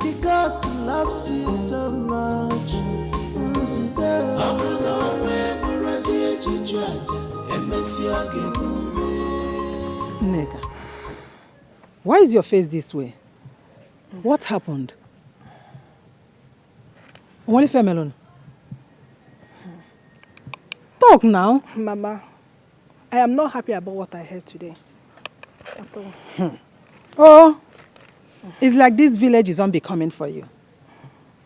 Because he loves you so much. Nega, why is your face this way? What happened? Melon. Talk now. Mama, I am not happy about what I heard today. At all. Oh, it's like this village is unbecoming for you.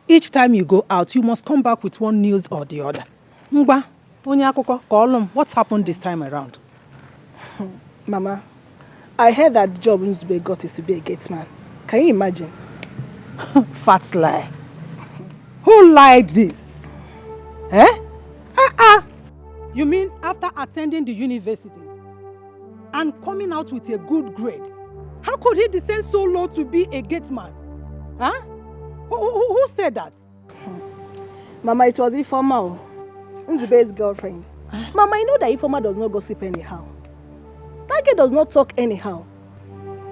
Each time you go out, you must come back with one news or the other. Mba, what happened this time around? Mama, I heard that the job Nzube got is to be a gatesman. Can you imagine? Fat lie. Who lied this? Eh? You mean after attending the university and coming out with a good grade, how could he descend so low to be a gateman? Huh? Who said that? Mama, it was Ifoma, Nzube's girlfriend. Mama, you know that Ifoma does not gossip anyhow. That girl does not talk anyhow.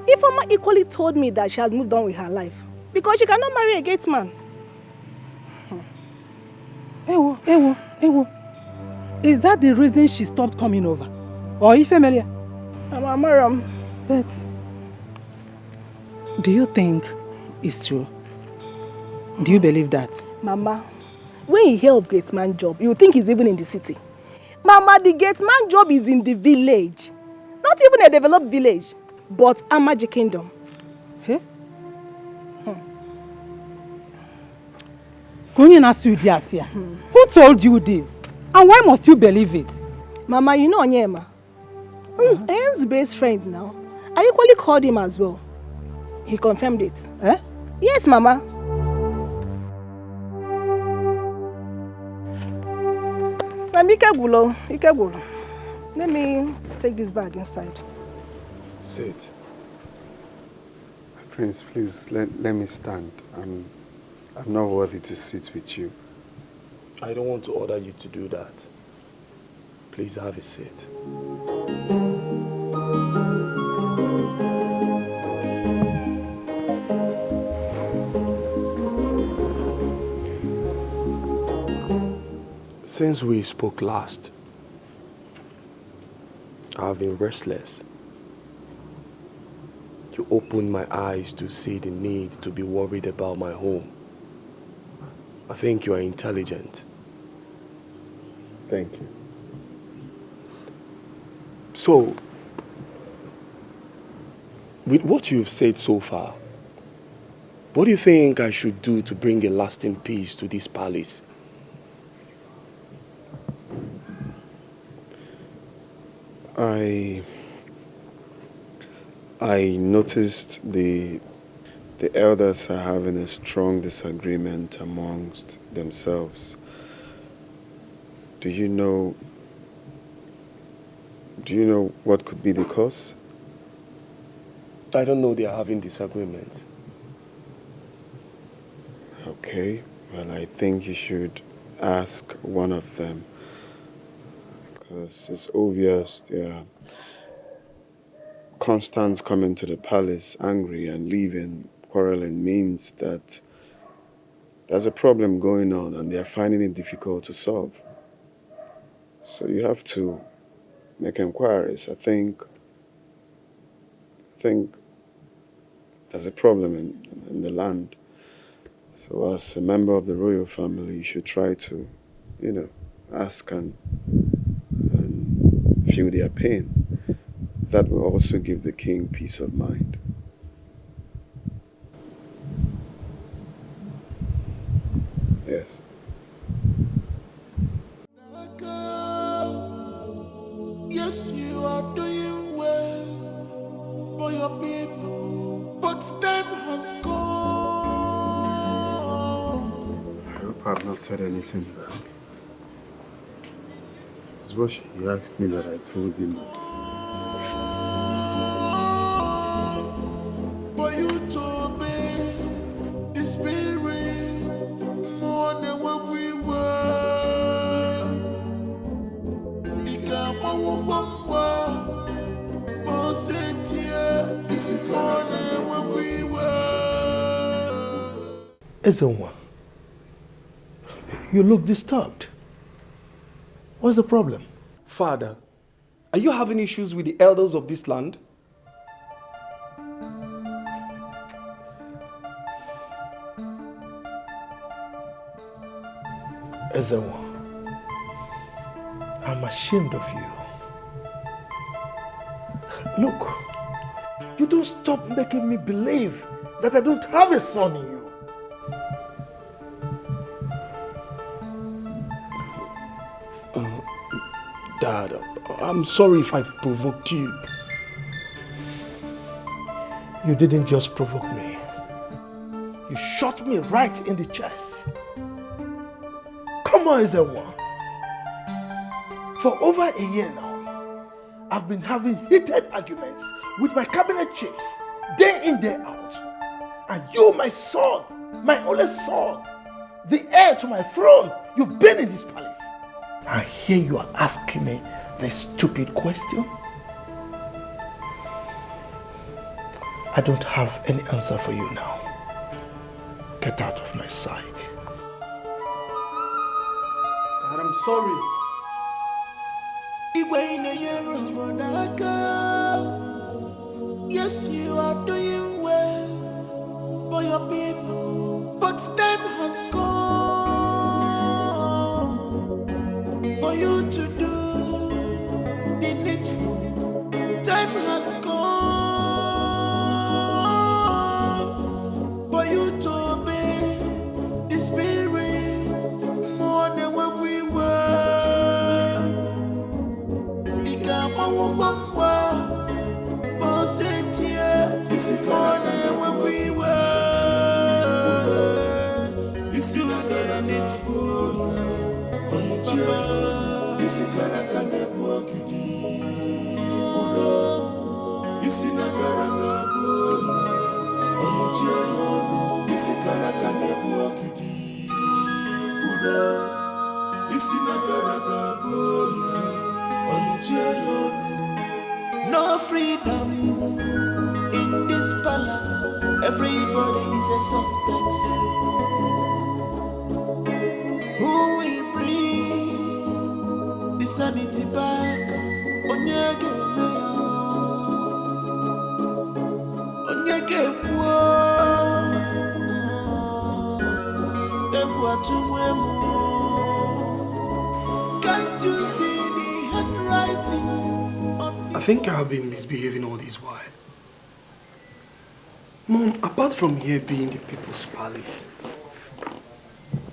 Ifoma equally told me that she has moved on with her life because she cannot marry a gatesman. Ewo. Is that the reason she stopped coming over? Or Ifemelia? Mama, Maram. But do you think it's true? Do you believe that? Mama, when you hear of gatesman job, you think he's even in the city. Mama, the gatesman job is in the village. Not even a developed village, but a magic kingdom. Hey? Who told you this? And why must you believe it? Mama, you know Onyema. Nzube's friend now. I equally called him as well. He confirmed it. Eh? Yes, Mama. Ikebulo. Let me take this bag inside. Sit. Prince, please let me stand. I'm not worthy to sit with you. I don't want to order you to do that. Please have a seat. Since we spoke last, I've been restless. You opened my eyes to see the need to be worried about my home. I think you are intelligent. Thank you. So, with what you've said so far, what do you think I should do to bring a lasting peace to this palace? I noticed the elders are having a strong disagreement amongst themselves. Do you know what could be the cause? I don't know they are having disagreements. Okay, well, I think you should ask one of them. Because it's obvious their constant coming to the palace angry and leaving, quarreling means that there's a problem going on and they're finding it difficult to solve. So you have to make inquiries. I think there's a problem in the land. So as a member of the royal family, you should try to, ask and feel their pain. That will also give the king peace of mind. Yes. Yes, you are doing well for your people, but time has gone. I hope I've not said anything bad. This is what he asked me that I told him. For you to obey the spirit more than what we were. Because Ezenwa, you look disturbed. What's the problem? Father, are you having issues with the elders of this land? Ezenwa, I'm ashamed of you. Look, you don't stop making me believe that I don't have a son in you. Dad, I'm sorry if I provoked you. You didn't just provoke me. You shot me right in the chest. Come on, Ezenwa. For over a year now, I've been having heated arguments with my cabinet chiefs, day in, day out. And you, my son, my only son, the heir to my throne, you've been in this palace. And here you are asking me this stupid question? I don't have any answer for you now. Get out of my sight. Dad, I'm sorry. Yes, you are doing well for your people, but time has come for you to do the needful. Time has come for you to obey the Spirit more than what we were. This is more than what we were. This is not gonna need for this is gonna walk it. This is not gonna this is gonna walk it. This is not gonna no freedom in this palace. Everybody is a suspect. Who will bring the sanity back? Onyege can't you see the handwriting? I think I have been misbehaving all this while. Mom, apart from here being the people's palace,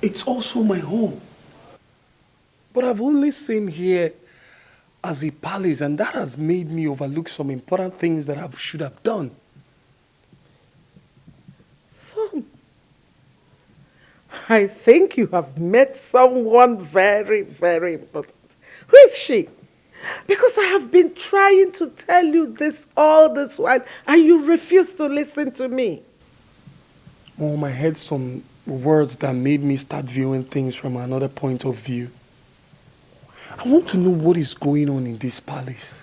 it's also my home. But I've only seen here as a palace, and that has made me overlook some important things that I should have done. Son, I think you have met someone very, very important. Who is she? Because I have been trying to tell you this all this while, and you refuse to listen to me. Mom, I heard some words that made me start viewing things from another point of view. I want to know what is going on in this palace.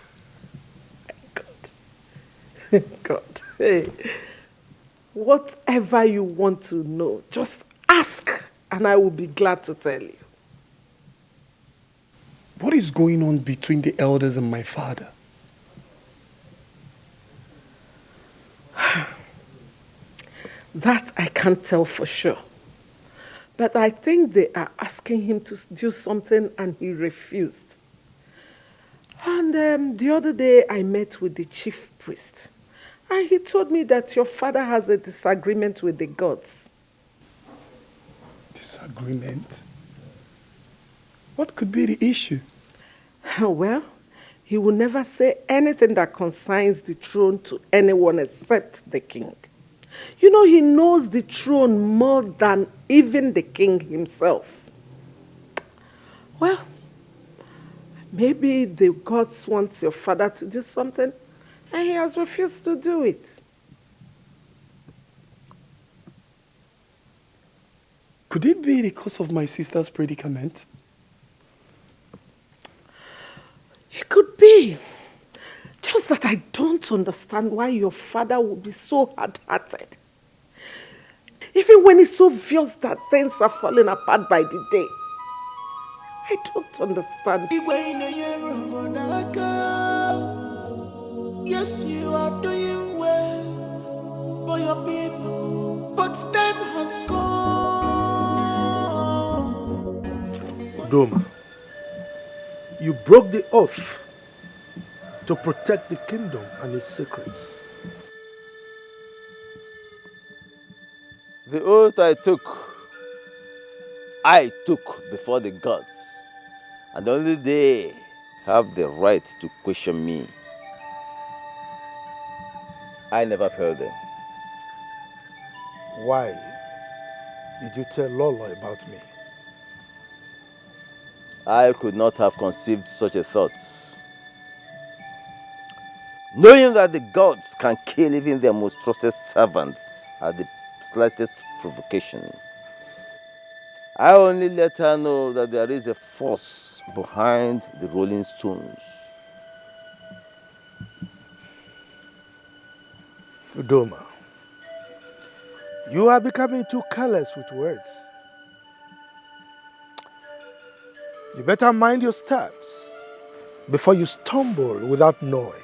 God. God. Hey. Whatever you want to know, just ask, and I will be glad to tell you. What is going on between the elders and my father? That I can't tell for sure. But I think they are asking him to do something and he refused. And the other day I met with the chief priest. And he told me that your father has a disagreement with the gods. Disagreement? What could be the issue? Well, he will never say anything that concerns the throne to anyone except the king. You know, he knows the throne more than even the king himself. Well, maybe the gods want your father to do something, and he has refused to do it. Could it be because of my sister's predicament? It could be. Just that I don't understand why your father would be so hard-hearted. Even when it's so obvious that things are falling apart by the day. I don't understand. Yes, you are doing well for your people, but time has gone. Udoma, you broke the oath to protect the kingdom and its secrets. The oath I took before the gods, and only they have the right to question me. I never failed them. Why did you tell Lolo about me? I could not have conceived such a thought. Knowing that the gods can kill even their most trusted servant at the slightest provocation. I only let her know that there is a force behind the rolling stones. Udoma, you are becoming too careless with words. You better mind your steps before you stumble without knowing.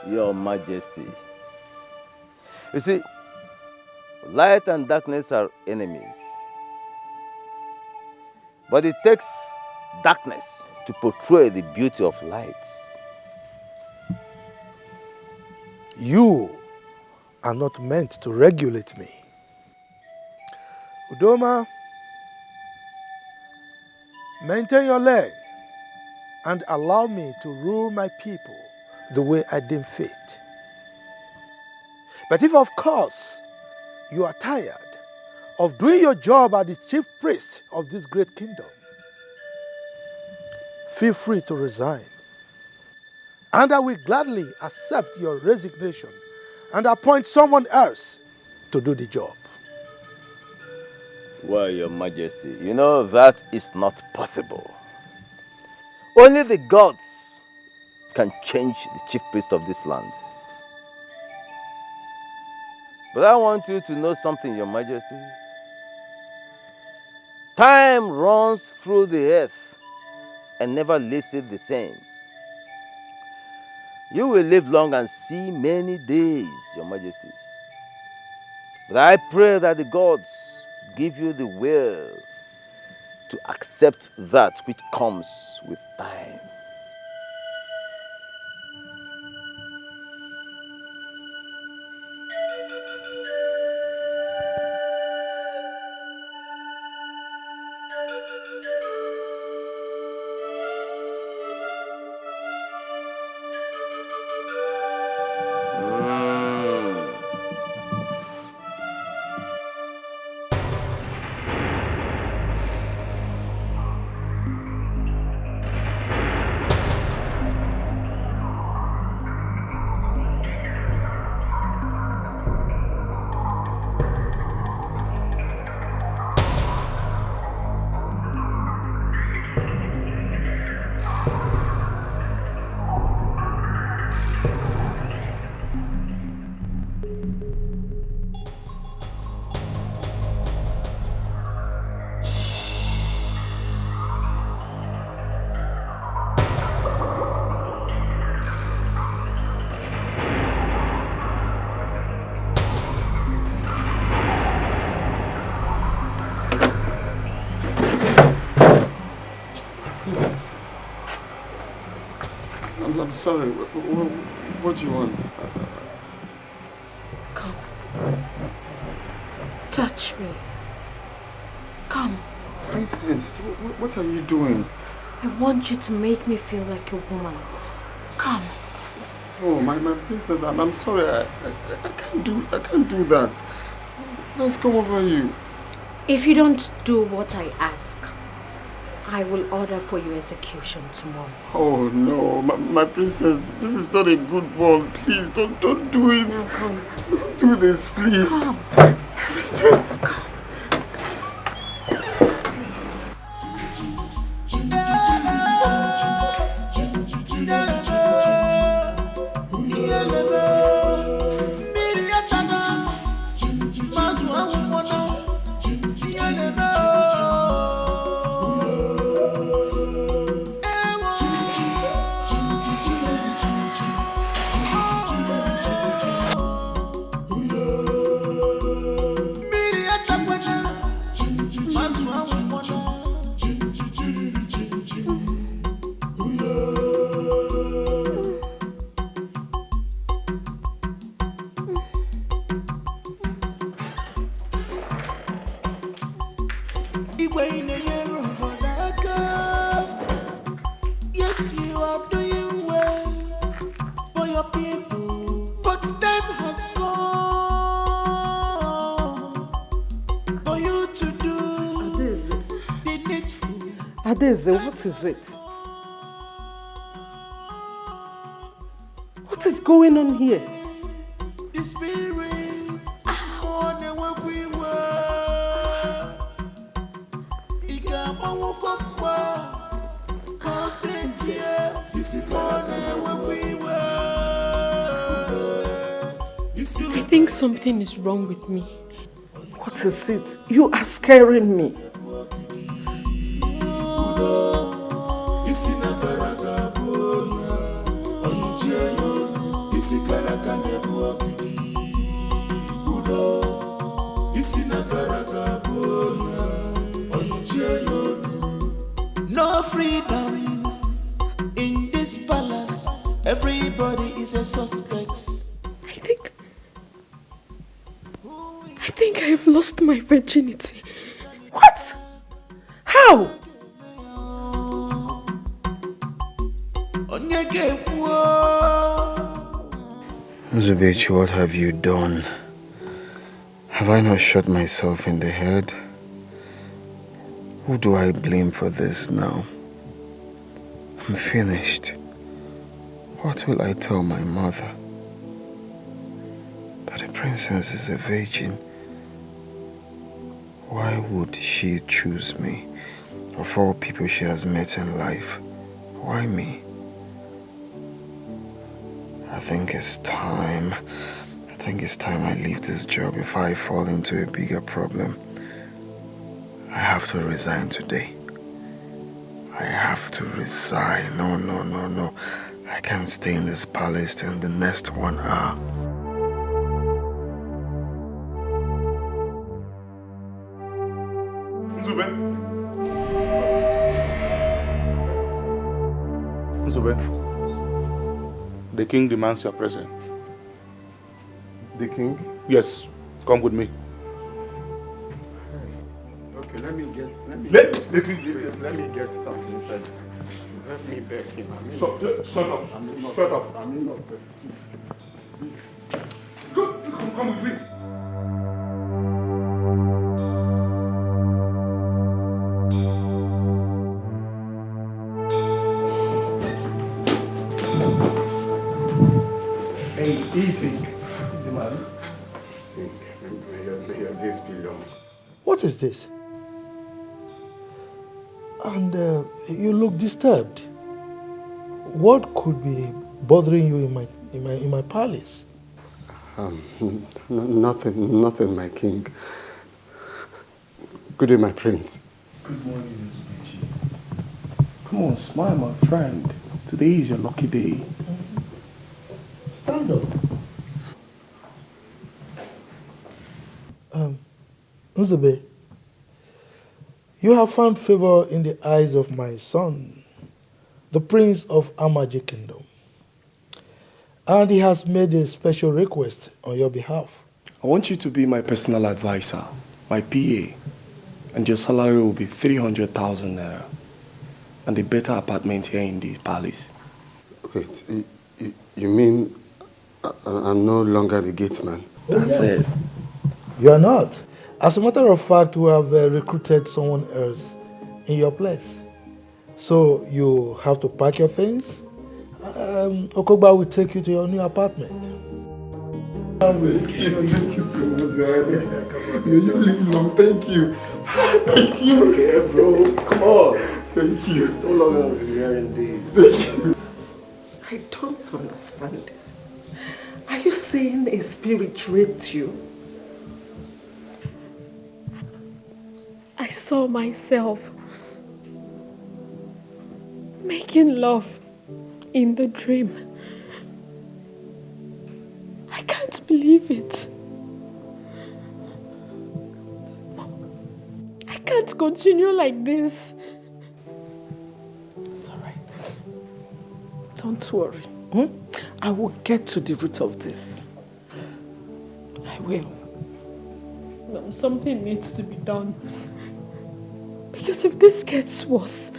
Your Majesty. You see, light and darkness are enemies. But it takes darkness to portray the beauty of light. You are not meant to regulate me. Udoma, maintain your lane and allow me to rule my people the way I deem fit. But if, of course, you are tired of doing your job as the chief priest of this great kingdom, feel free to resign. And I will gladly accept your resignation and appoint someone else to do the job. Well, Your Majesty, you know that is not possible. Only the gods can change the chief priest of this land. But I want you to know something, Your Majesty. Time runs through the earth and never leaves it the same. You will live long and see many days, Your Majesty. But I pray that the gods give you the will to accept that which comes with time. I'm sorry. What do you want? Come. Touch me. Come. Princess, what are you doing? I want you to make me feel like a woman. Come. Oh, my princess, I'm sorry. I can't do that. Let's come over you. If you don't do what I ask, I will order for your execution tomorrow. Oh no, my princess, this is not a good one. Please don't do it. Now come. Don't do this, please. Come. Princess. Come. Yes, you are doing well for your people, but time has come for you to do the needful. Adeze, what is it? What is going on here? The spirit on the work we were. He can I think something is wrong with me. What is it? You are scaring me. No freedom in this palace. Everybody is a suspect. I think I've lost my virginity. What? How? Zubechi, what have you done? Have I not shot myself in the head? Who do I blame for this now? I'm finished. What will I tell my mother? But the princess is a virgin. Why would she choose me? Of all people she has met in life, why me? I think it's time I leave this job before I fall into a bigger problem. I have to resign today. I have to resign. No. I can't stay in this palace till the next 1 hour. Nzube, the king demands your presence. The king? Yes, come with me. Okay, let me get something inside. Let me beg him. Shut up. I'm innocent. Come with me. Hey, easy, man. May this be long. What is this? And you look disturbed. What could be bothering you in my palace? Nothing, my king. Good day, my prince. Good morning, Zubechi. Come on, smile, my friend. Today is your lucky day. Stand up. Nzube, you have found favor in the eyes of my son, the prince of Amaji Kingdom. And he has made a special request on your behalf. I want you to be my personal advisor, my PA, and your salary will be 300,000 naira, and a better apartment here in the palace. Wait, you mean I'm no longer the gatesman? That's it. You are not. As a matter of fact, we have recruited someone else in your place. So you have to pack your things. Okogba will take you to your new apartment. Thank you so much. You live long. Thank you. Thank you. Okay, bro. Come on. Thank you. So long I've been hearing this. Thank you. I don't understand this. Are you saying a spirit raped you? I saw myself making love in the dream. I can't believe it. I can't continue like this. It's all right. Don't worry. I will get to the root of this. I will. No, something needs to be done. Because if this gets worse,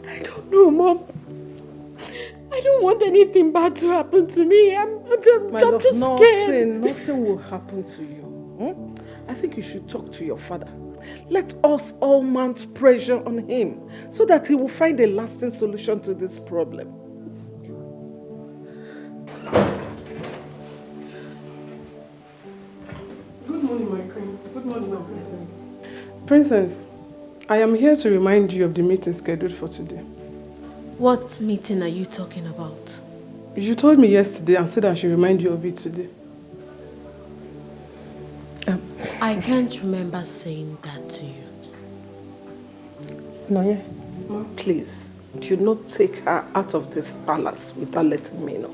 I don't know, Mom. I don't want anything bad to happen to me. I'm just scared. Nothing will happen to you. I think you should talk to your father. Let us all mount pressure on him so that he will find a lasting solution to this problem. Good morning, my queen. Good morning, my princess. Princess, I am here to remind you of the meeting scheduled for today. What meeting are you talking about? You told me yesterday and said I should remind you of it today. I can't remember saying that to you. Noye, please, do not take her out of this palace without letting me know.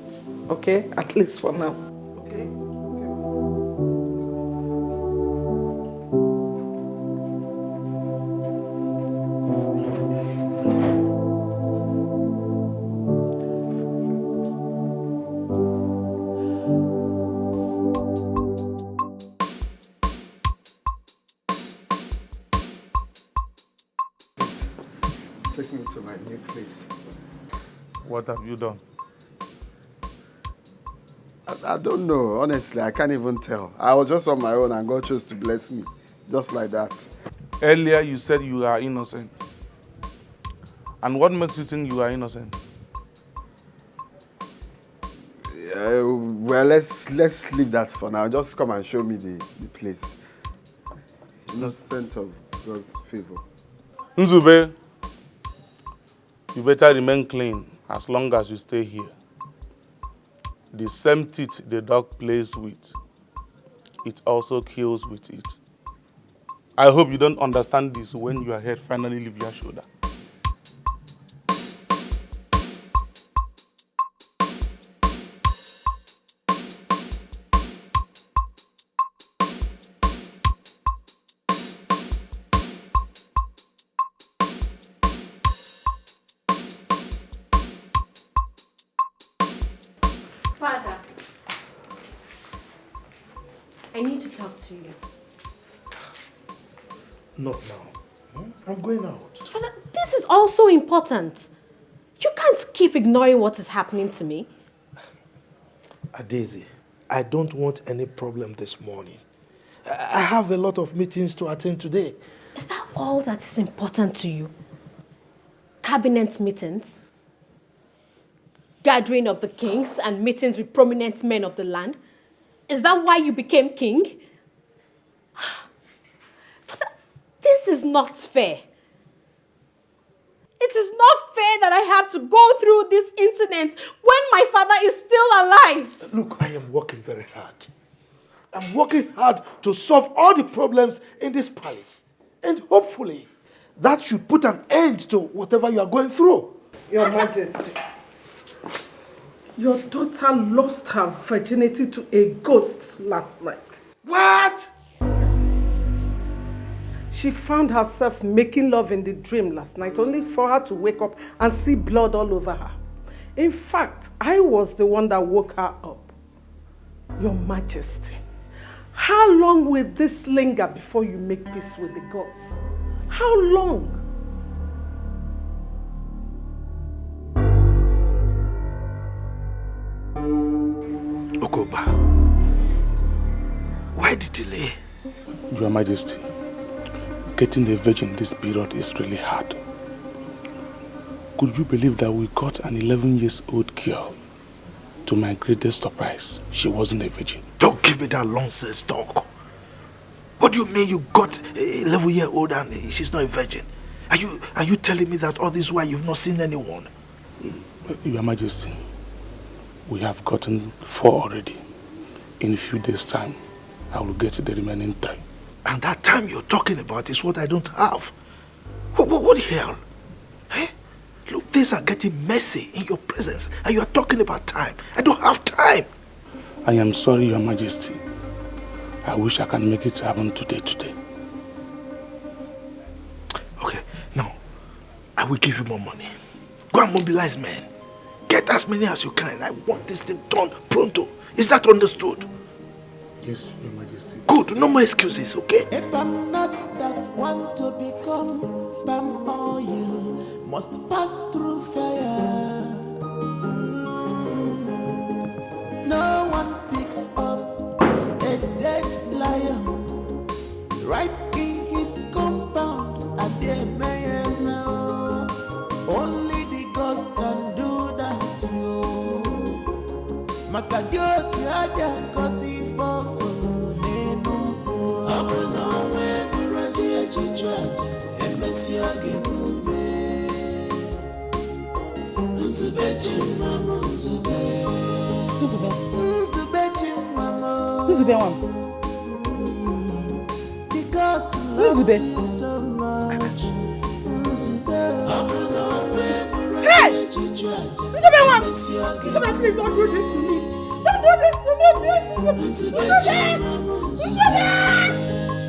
Okay? At least for now. Okay? Take me to my new place. What have you done? I don't know. Honestly, I can't even tell. I was just on my own and God chose to bless me. Just like that. Earlier you said you are innocent. And what makes you think you are innocent? Well, let's leave that for now. Just come and show me the place. Innocent of God's favor. Nzube, you better remain clean as long as you stay here. The same teeth the dog plays with, it also kills with it. I hope you don't understand this when your head finally leaves your shoulder. Father, I need to talk to you. Not now. I'm going out. Father, this is also important. You can't keep ignoring what is happening to me. Daisy, I don't want any problem this morning. I have a lot of meetings to attend today. Is that all that is important to you? Cabinet meetings? Gathering of the kings and meetings with prominent men of the land? Is that why you became king? Father, this is not fair. It is not fair that I have to go through this incident when my father is still alive. Look, I am working very hard. I'm working hard to solve all the problems in this palace. And hopefully, that should put an end to whatever you are going through. Your Majesty, your daughter lost her virginity to a ghost last night. What? She found herself making love in the dream last night, only for her to wake up and see blood all over her. In fact, I was the one that woke her up. Your Majesty, how long will this linger before you make peace with the gods? How long? Okoba, why the delay? Your Majesty, getting a virgin this period is really hard. Could you believe that we got an 11-year-old girl? To my greatest surprise, she wasn't a virgin. Don't give me that nonsense talk. What do you mean you got a 11-year-old and she's not a virgin? Are you telling me that all this while you've not seen anyone? Your Majesty, we have gotten 4 already. In a few days' time, I will get the remaining 3. And that time you're talking about is what I don't have. What the hell? Eh? Look, things are getting messy in your presence and you are talking about time. I don't have time. I am sorry, Your Majesty. I wish I can make it happen today. Okay, now, I will give you more money. Go and mobilize men. Get as many as you can. I want this thing done pronto. Is that understood? Yes, Your Majesty. Good, no more excuses, okay? If I'm not that one to become palm oil, must pass through fire. No one picks up a dead lion right in his compound. And they may know only the gods can do that to you. Makadio tiada kosi fofo nenu. Abuna we buraji echichwaje emesi agebume. Nzube chimama nzube. Nzube chimama. Nzube one. Because he loves you so much. Nzube. Abuna we buraji echichwaje. Nzube one. Nzube, please don't do this to me. Don't do this to me, please. Nzube.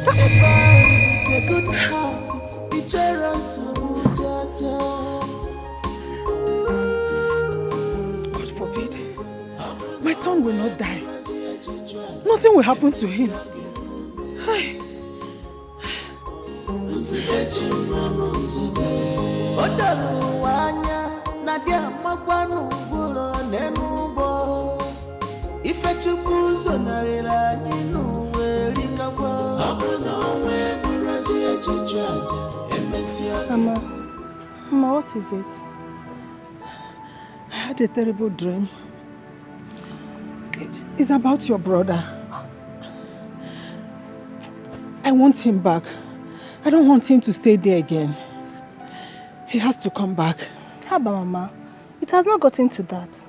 With a good heart, each other so much. God forbid. My son will not die. Nothing will happen to him. Hi. Nadia Magwanu Bulo Nenubo. If a chupuzo narila ninu werikawa. Mama, what is it? I had a terrible dream. It's about your brother. I want him back. I don't want him to stay there again. He has to come back. Haba, Mama. It has not gotten to that.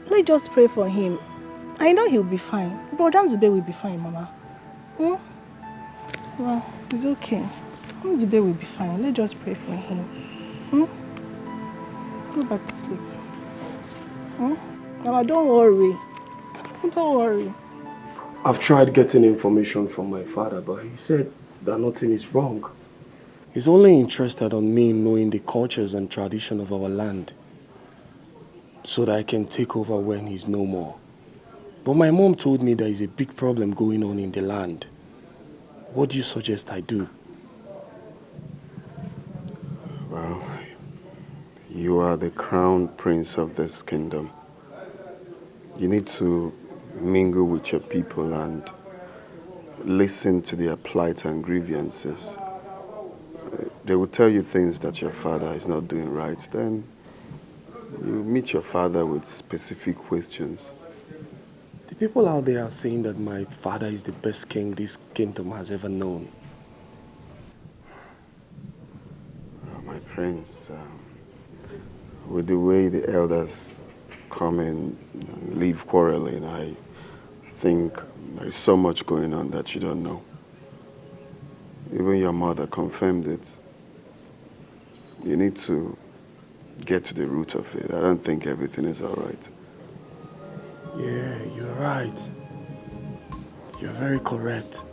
Let's just pray for him. I know he'll be fine. Brother Nzube will be fine, Mama. Well, it's okay. Nzube will be fine. Let's just pray for him. Go back to sleep. Mama, don't worry. Don't worry. I've tried getting information from my father, but he said that nothing is wrong. He's only interested on me knowing the cultures and tradition of our land so that I can take over when he's no more. But my mom told me there is a big problem going on in the land. What do you suggest I do? Well, you are the crown prince of this kingdom. You need to mingle with your people and listen to their plight and grievances. They will tell you things that your father is not doing right. Then you meet your father with specific questions. The people out there are saying that my father is the best king this kingdom has ever known. My prince, with the way the elders come in and leave quarreling, I think there is so much going on that you don't know. Even your mother confirmed it. You need to get to the root of it. I don't think everything is all right. Yeah, you're right. You're very correct.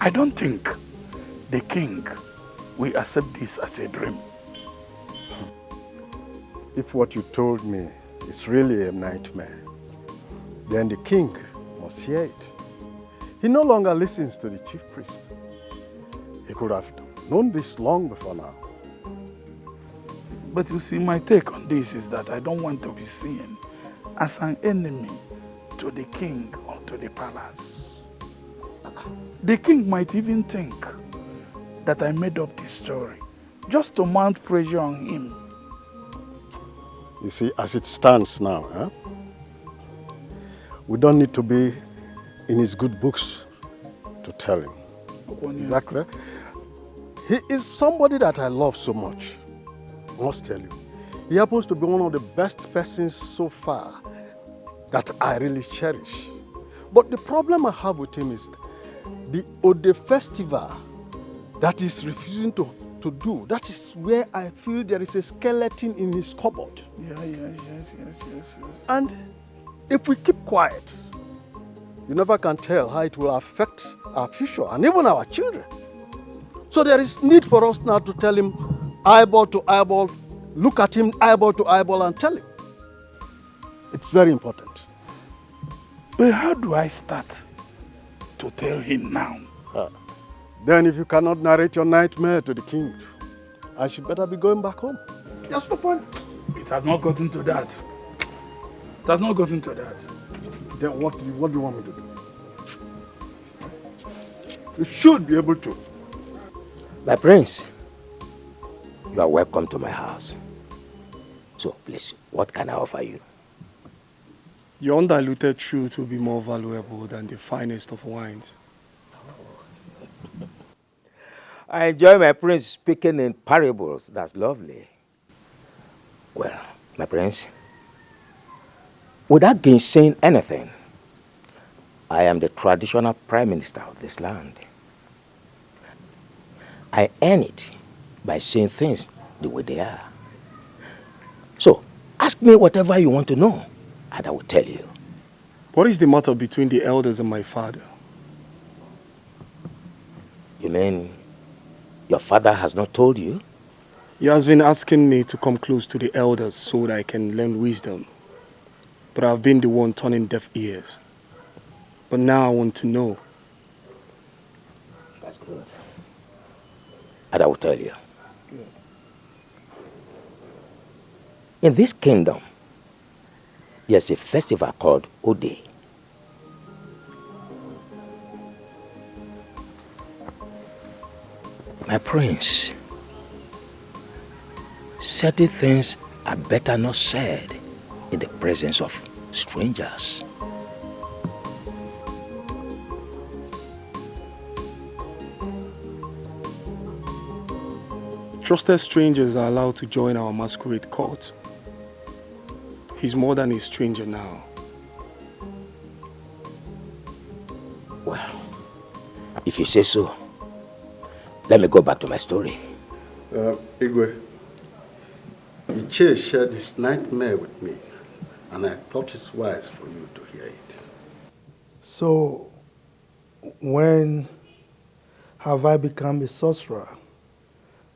I don't think the king will accept this as a dream. If what you told me is really a nightmare, then the king must hear it. He no longer listens to the chief priest. He could have known this long before now. But you see, my take on this is that I don't want to be seen as an enemy to the king or to the palace. The king might even think that I made up this story just to mount pressure on him. You see, as it stands now, we don't need to be in his good books to tell him. Exactly. He is somebody that I love so much. I must tell you. He happens to be one of the best persons so far that I really cherish. But the problem I have with him is the Ode festival that he's refusing to do. That is where I feel there is a skeleton in his cupboard. Yes. And if we keep quiet, you never can tell how it will affect our future and even our children. So there is need for us now to tell him eyeball to eyeball, look at him eyeball to eyeball and tell him. It's very important. But how do I start to tell him now? Then if you cannot narrate your nightmare to the king, I should better be going back home. That's the point. It has not gotten to that. It has not gotten to that. Then what do you want me to do? You should be able to. My prince, you are welcome to my house. So please, what can I offer you? Your undiluted truth will be more valuable than the finest of wines. I enjoy my prince speaking in parables. That's lovely. Well, my prince, without gainsaying anything, I am the traditional prime minister of this land. I earn it by saying things the way they are. So, ask me whatever you want to know, and I will tell you. What is the matter between the elders and my father? You mean your father has not told you? He has been asking me to come close to the elders so that I can learn wisdom. But I've been the one turning deaf ears. But now I want to know. That's good. And I will tell you. Good. In this kingdom, there's a festival called Ode. My prince, certain things are better not said in the presence of strangers. Trusted strangers are allowed to join our masquerade court. He's more than a stranger now. Well, if you say so, let me go back to my story. Igwe, Iche shared his nightmare with me, and I thought it's wise for you to hear it. So, when have I become a sorcerer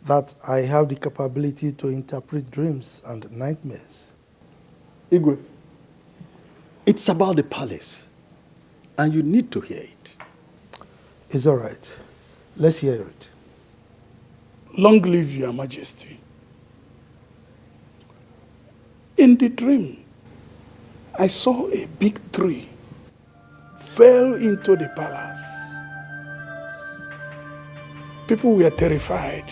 that I have the capability to interpret dreams and nightmares? Igwe, it's about the palace, and you need to hear it. It's all right. Let's hear it. Long live your majesty. In the dream, I saw a big tree fell into the palace. People were terrified.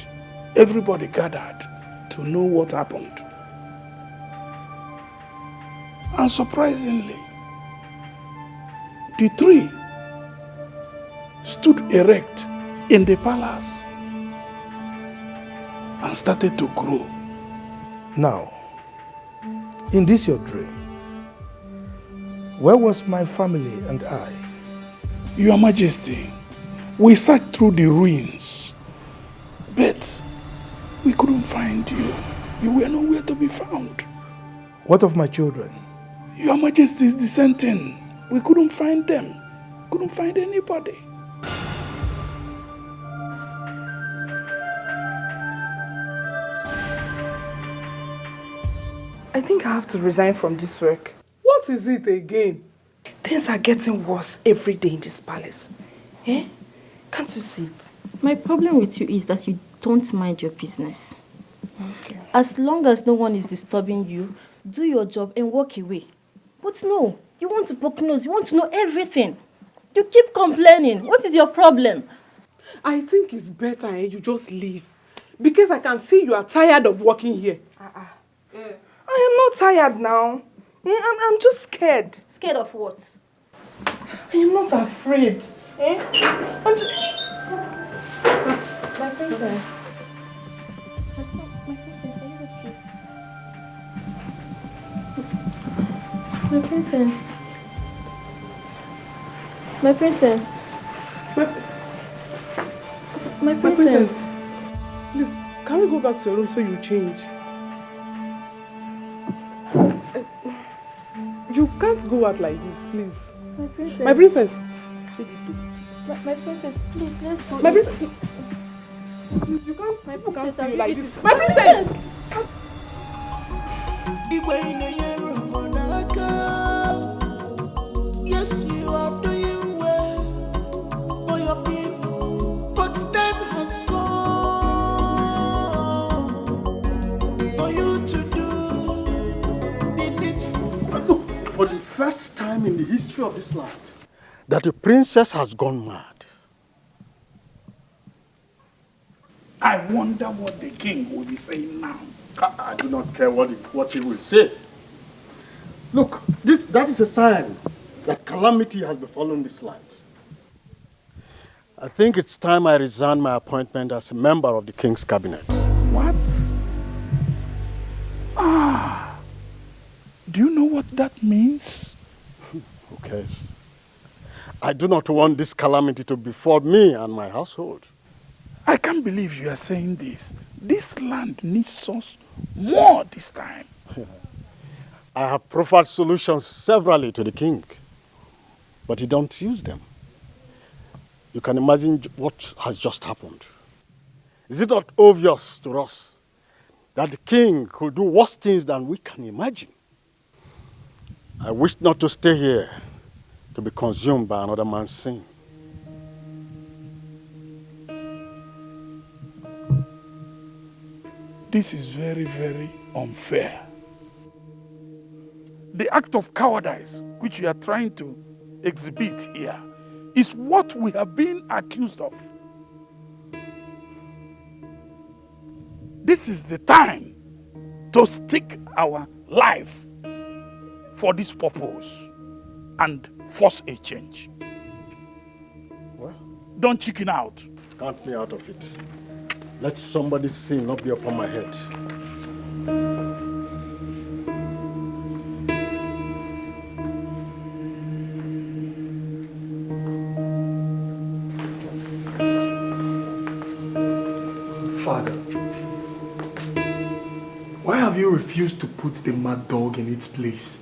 Everybody gathered to know what happened. And surprisingly, the tree stood erect in the palace and started to grow. Now, in this your dream, where was my family and I? Your Majesty, we searched through the ruins, but we couldn't find you. You were nowhere to be found. What of my children? Your Majesty is dissenting. We couldn't find them. Couldn't find anybody. I think I have to resign from this work. What is it again? Things are getting worse every day in this palace. Eh? Can't you see it? My problem with you is that you don't mind your business. Okay. As long as no one is disturbing you, do your job and walk away. But no, you want to poke nose, you want to know everything. You keep complaining. What is your problem? I think it's better you just leave. Because I can see you are tired of working here. I am not tired now. I'm just scared. Scared of what? I am not afraid. I'm just... My princess. My princess, are you okay? My princess. My princess. My princess. Please, can we go back to your room so you change? You can't go out like this, please. My princess. My princess. My princess, please, let's go. My princess. Please, you can't. My People can't princess, see you like this. My princess. Igwe in the room, for the first time in the history of this land that the princess has gone mad. I wonder what the king will be saying now. I do not care what he will say. Look, that is a sign that calamity has befallen this land. I think it's time I resign my appointment as a member of the king's cabinet. What? Do you know what that means? Who cares? I do not want this calamity to befall me and my household. I can't believe you are saying this. This land needs us more this time. I have proffered solutions severally to the king, but he don't use them. You can imagine what has just happened. Is it not obvious to us that the king could do worse things than we can imagine? I wish not to stay here to be consumed by another man's sin. This is very, very unfair. The act of cowardice which you are trying to exhibit here is what we have been accused of. This is the time to stake our life for this purpose and force a change. Well, don't chicken out. Count me out of it. Let somebody's sin not be upon my head. Father, why have you refused to put the mad dog in its place?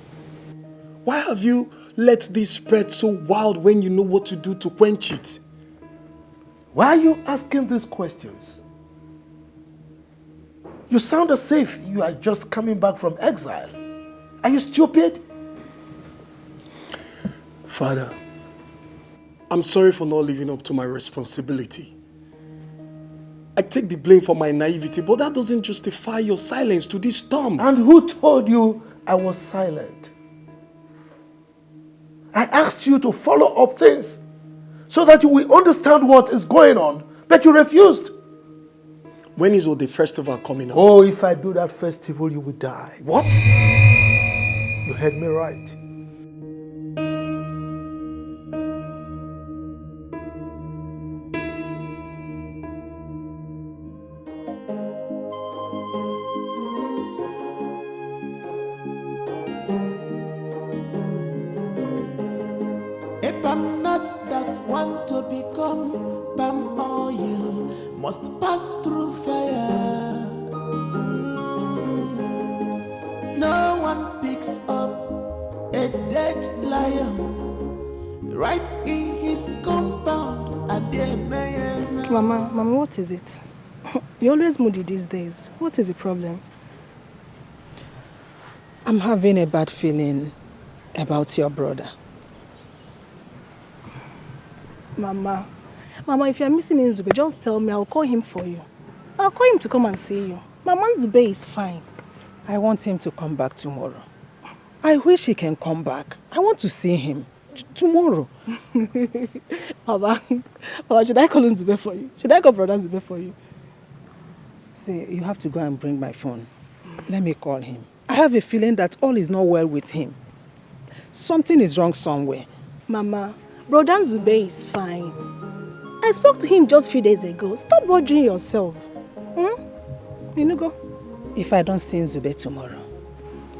Why have you let this spread so wild when you know what to do to quench it? Why are you asking these questions? You sound as if you are just coming back from exile. Are you stupid? Father, I'm sorry for not living up to my responsibility. I take the blame for my naivety, but that doesn't justify your silence to this storm. And who told you I was silent? I asked you to follow up things so that you will understand what is going on, but you refused. When is the festival coming up? Oh, if I do that festival, you will die. What? You heard me right. A palm nut that want to become palm oil must pass through fire. No one picks up a dead lion right in his compound. Mama, what is it? You're always moody these days. What is the problem? I'm having a bad feeling about your brother. Mama, if you're missing Nzube, just tell me. I'll call him for you. I'll call him to come and see you. Mama, Nzube is fine. I want him to come back tomorrow. I wish he can come back. I want to see him tomorrow. Mama, should I call Nzube for you? Should I call Brother Nzube for you? See, you have to go and bring my phone. Let me call him. I have a feeling that all is not well with him. Something is wrong somewhere. Mama, Brother Nzube is fine. I spoke to him just a few days ago. Stop bothering yourself. You go. If I don't see Nzube tomorrow,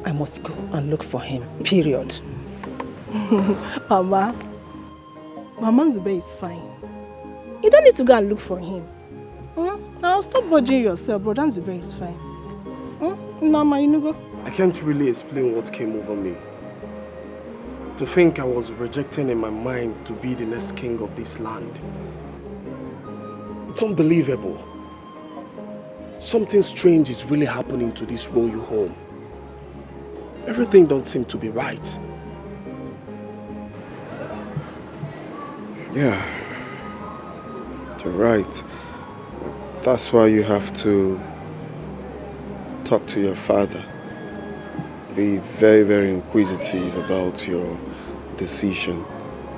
I must go and look for him. Period. Mama Nzube is fine. You don't need to go and look for him. Now stop bothering yourself. Brother Nzube is fine. Mama, you go. I can't really explain what came over me. To think I was rejecting in my mind to be the next king of this land. It's unbelievable. Something strange is really happening to this royal home. Everything don't seem to be right. Yeah, you're right. That's why you have to talk to your father. be very, very inquisitive about your decision.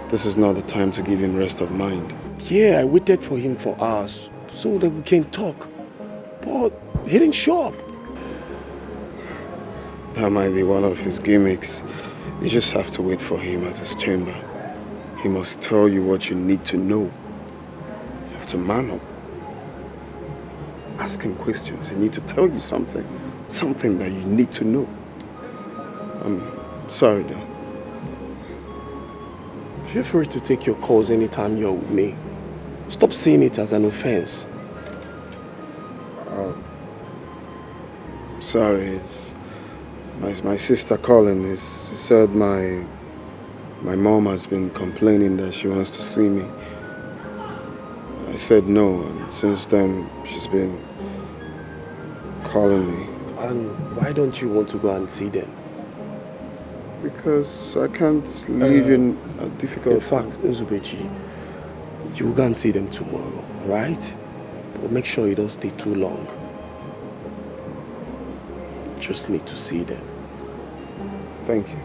This is not the time to give him rest of mind. Yeah, I waited for him for hours so that we can talk. But he didn't show up. That might be one of his gimmicks. You just have to wait for him at his chamber. He must tell you what you need to know. You have to man up. Ask him questions. He needs to tell you something. Something that you need to know. I'm sorry, though. Feel free to take your calls anytime you're with me. Stop seeing it as an offense. Sorry, it's my sister calling. She said my mom has been complaining that she wants to see me. I said no, and since then she's been calling me. And why don't you want to go and see them? Because I can't live in a difficult time. In fact, Nzubechi, you will go and see them tomorrow, right? But make sure you don't stay too long. Just need to see them. Thank you.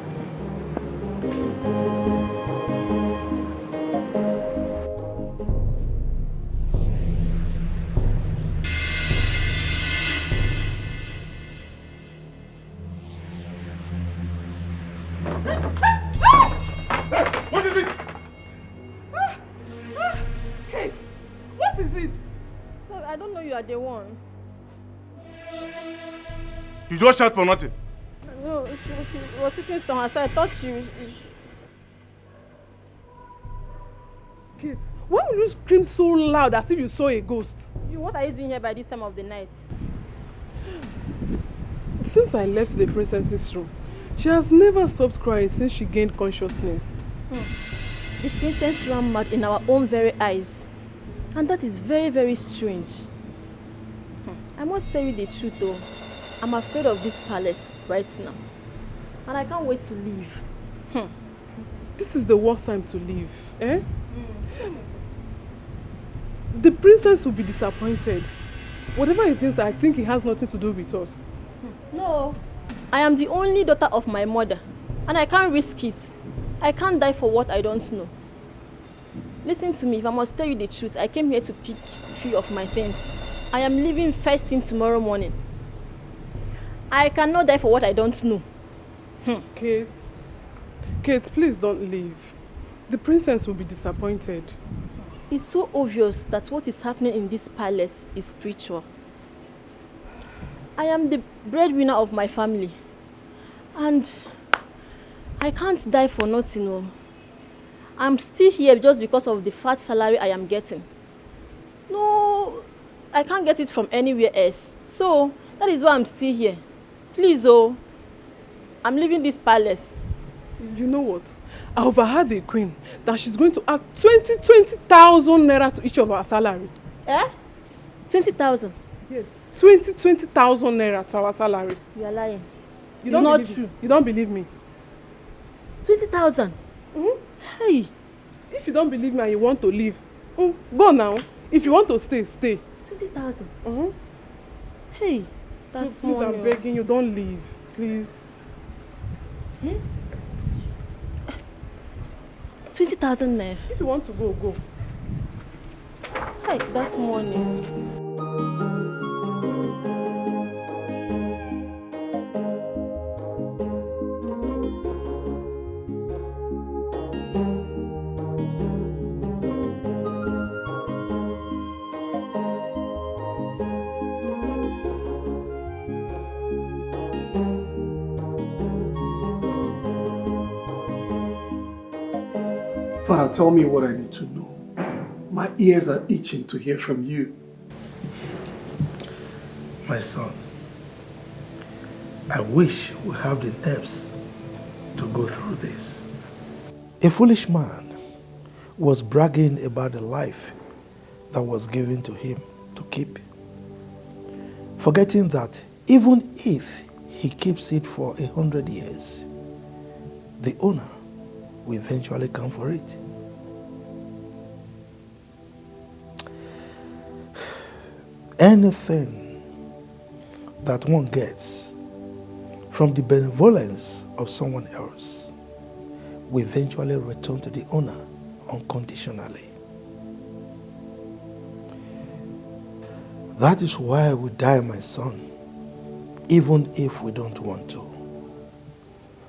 What is it? Kate, what is it? Sorry, I don't know you are the one. You just shout for nothing. No, she was sitting somewhere, so I thought she... Kate, why would you scream so loud as if you saw a ghost? What are you doing here by this time of the night? Since I left the princess's room, she has never stopped crying since she gained consciousness. The princess ran mad in our own very eyes. And that is very, very strange. I must tell you the truth though. I'm afraid of this palace right now. And I can't wait to leave. This is the worst time to leave, eh? The princess will be disappointed. Whatever he thinks, I think it has nothing to do with us. No, I am the only daughter of my mother. And I can't risk it. I can't die for what I don't know. Listen to me, if I must tell you the truth, I came here to pick 3 of my things. I am leaving first thing tomorrow morning. I cannot die for what I don't know. Kate, please don't leave. The princess will be disappointed. It's so obvious that what is happening in this palace is spiritual. I am the breadwinner of my family. And I can't die for nothing. No. I'm still here just because of the fat salary I am getting. No, I can't get it from anywhere else. So, that is why I'm still here. Please, oh, I'm leaving this palace. You know what? I overheard the queen that she's going to add 20,000 naira to each of our salary. Eh? 20,000? Yes, 20,000 naira to our salary. You are lying. It's not true. You don't believe me. 20,000? Hey. If you don't believe me and you want to leave, go now. If you want to stay, stay. 20,000? Hey. That's so please, I'm begging you, don't leave, please. 20,000 naira. If you want to go, go. Hey, that's money. Father, tell me what I need to know. My ears are itching to hear from you. My son, I wish we have the nerves to go through this. A foolish man was bragging about the life that was given to him to keep, forgetting that even if he keeps it for 100 years, the owner will eventually come for it. Anything that one gets from the benevolence of someone else, will eventually return to the owner unconditionally. That is why we die, my son, even if we don't want to.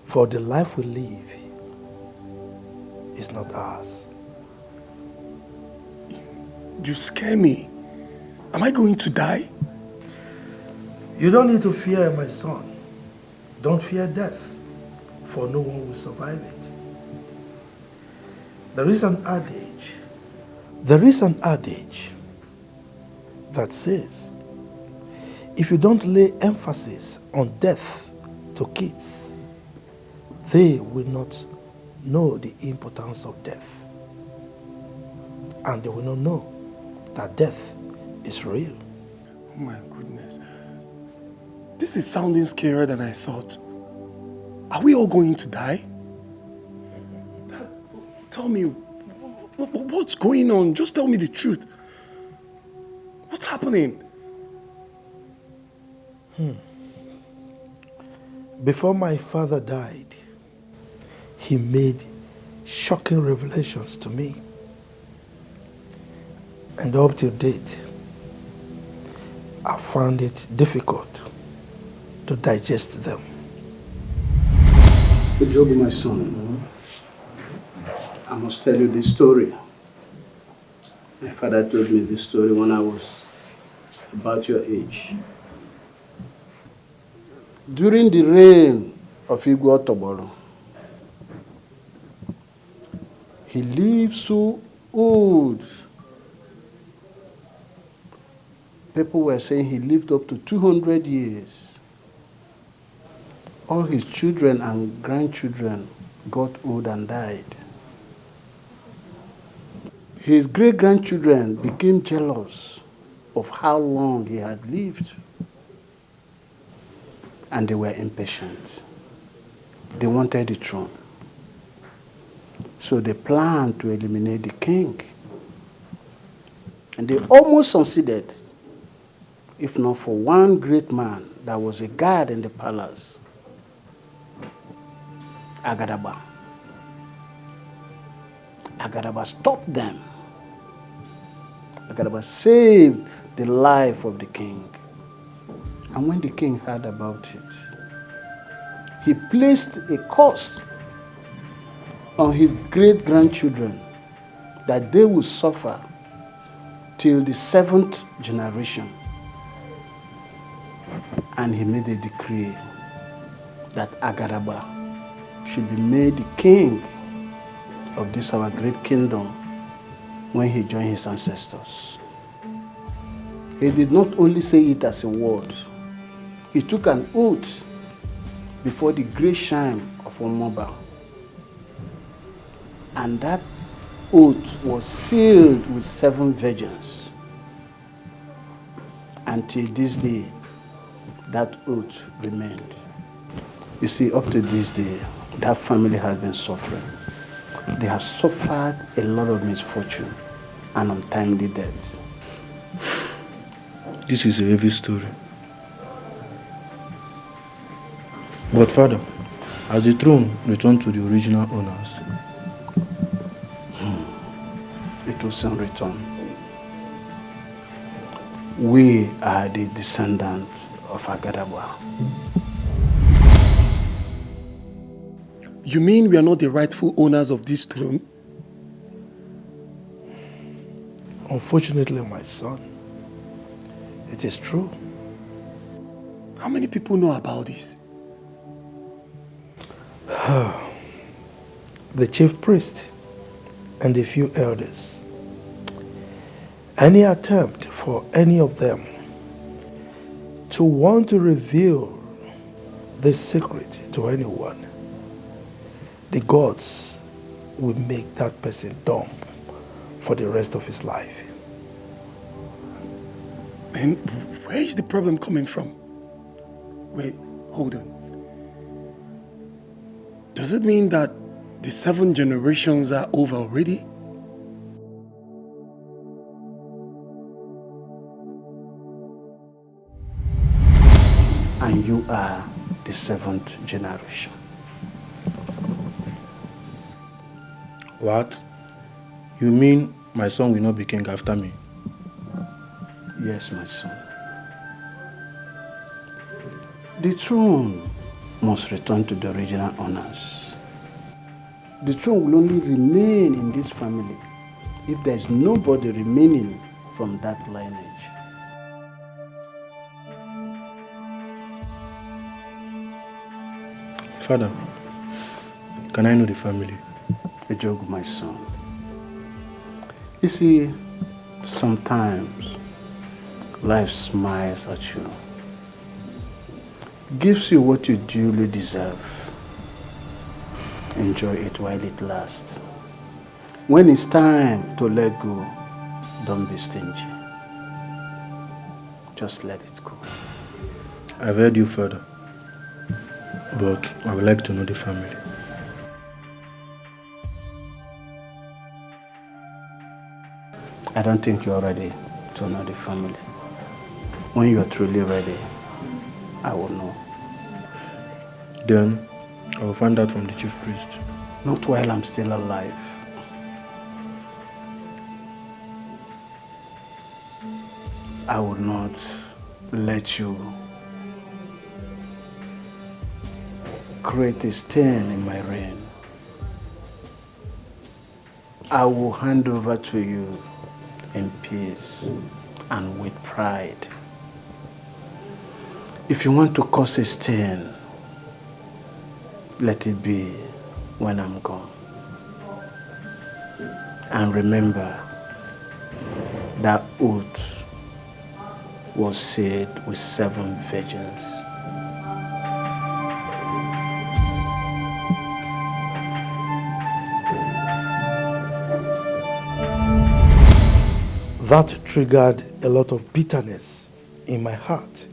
For the life we live is not ours. You scare me. Am I going to die? You don't need to fear, my son. Don't fear death, for no one will survive it. There is an adage that says, if you don't lay emphasis on death to kids, they will not know the importance of death. And they will not know that death is real. Oh my goodness. This is sounding scarier than I thought. Are we all going to die? Tell me, what's going on? Just tell me the truth. What's happening? Before my father died, he made shocking revelations to me. And up till date, I found it difficult to digest them. Joby, my son, I must tell you this story. My father told me this story when I was about your age. During the reign of Igwe Otoboro, he lived so old. People were saying he lived up to 200 years. All his children and grandchildren got old and died. His great-grandchildren became jealous of how long he had lived. And they were impatient. They wanted the throne. So they planned to eliminate the king. And they almost succeeded, if not for one great man that was a guard in the palace, Agadaba. Agadaba stopped them. Agadaba saved the life of the king. And when the king heard about it, he placed a curse on his great-grandchildren that they will suffer till the 7th generation. And he made a decree that Agadaba should be made the king of this our great kingdom when he joined his ancestors. He did not only say it as a word, he took an oath before the great shrine of Omoba. And that oath was sealed with 7 virgins. Until this day, that oath remained. You see, up to this day, that family has been suffering. They have suffered a lot of misfortune and untimely death. This is a heavy story. But Father, as the throne returned to the original owners, it will soon return. We are the descendants of Agadaba. You mean we are not the rightful owners of this throne? Unfortunately, my son, it is true. How many people know about this? The chief priest and a few elders. Any attempt for any of them to want to reveal this secret to anyone, the gods will make that person dumb for the rest of his life. And where is the problem coming from? Wait, hold on. Does it mean that the 7 generations are over already? And you are the the 7th generation. What? You mean my son will not be king after me? Yes, my son. The throne must return to the original owners. The throne will only remain in this family if there is nobody remaining from that lineage. Father, can I know the family? A joke, my son. You see, sometimes life smiles at you, gives you what you duly deserve. Enjoy it while it lasts. When it's time to let go, don't be stingy. Just let it go. I've heard you, Father, but I would like to know the family. I don't think you're ready to know the family. When you're truly ready, I will know. Then I will find out from the chief priest. Not while I'm still alive. I will not let you create a stain in my reign. I will hand over to you in peace and with pride. If you want to cause a stain, let it be when I'm gone. And remember, that oath was said with 7 virgins. That triggered a lot of bitterness in my heart.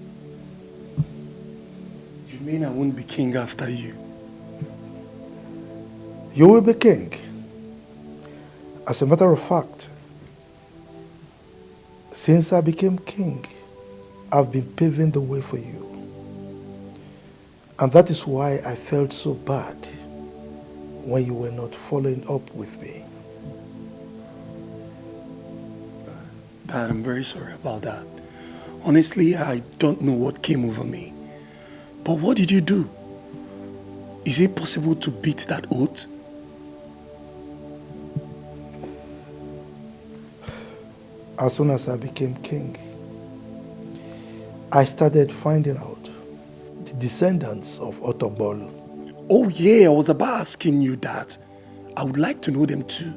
You mean I won't be king after you? You will be king. As a matter of fact, since I became king, I've been paving the way for you. And that is why I felt so bad when you were not following up with me. Dad, I'm very sorry about that. Honestly, I don't know what came over me. But what did you do? Is it possible to beat that oath? As soon as I became king, I started finding out the descendants of Otobol. Oh yeah, I was about asking you that. I would like to know them too.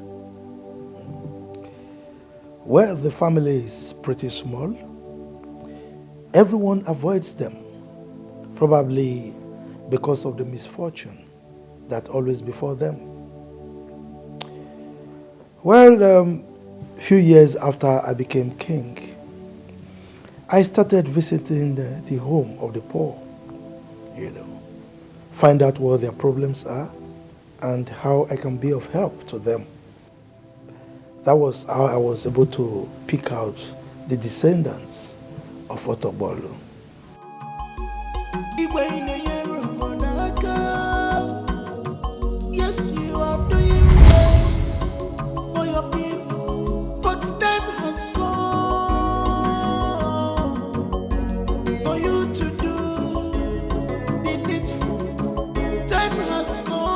Well, the family is pretty small. Everyone avoids them, probably because of the misfortune that always befall them. Well, few years after I became king, I started visiting the home of the poor, find out what their problems are and how I can be of help to them. That was how I was able to pick out the descendants of Otobolo. Yes, you are doing well for your people, but time has come for you to do the needful. Time has come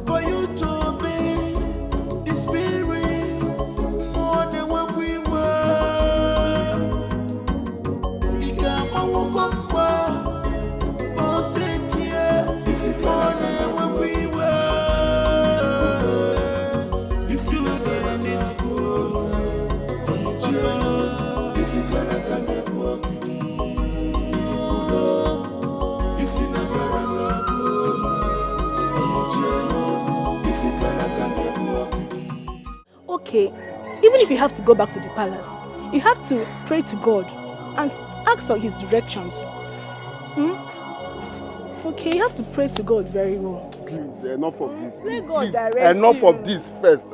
for you to obey the Spirit more than what we were. This is more than what we were. This is not very needful. This is Karakane Bogidi. This is not This is Karakane Bogidi. Okay, even if you have to go back to the palace, you have to pray to God and ask for his directions. Okay, you have to pray to God very well. Please, enough of this. Please, God please, direct enough you. of this first.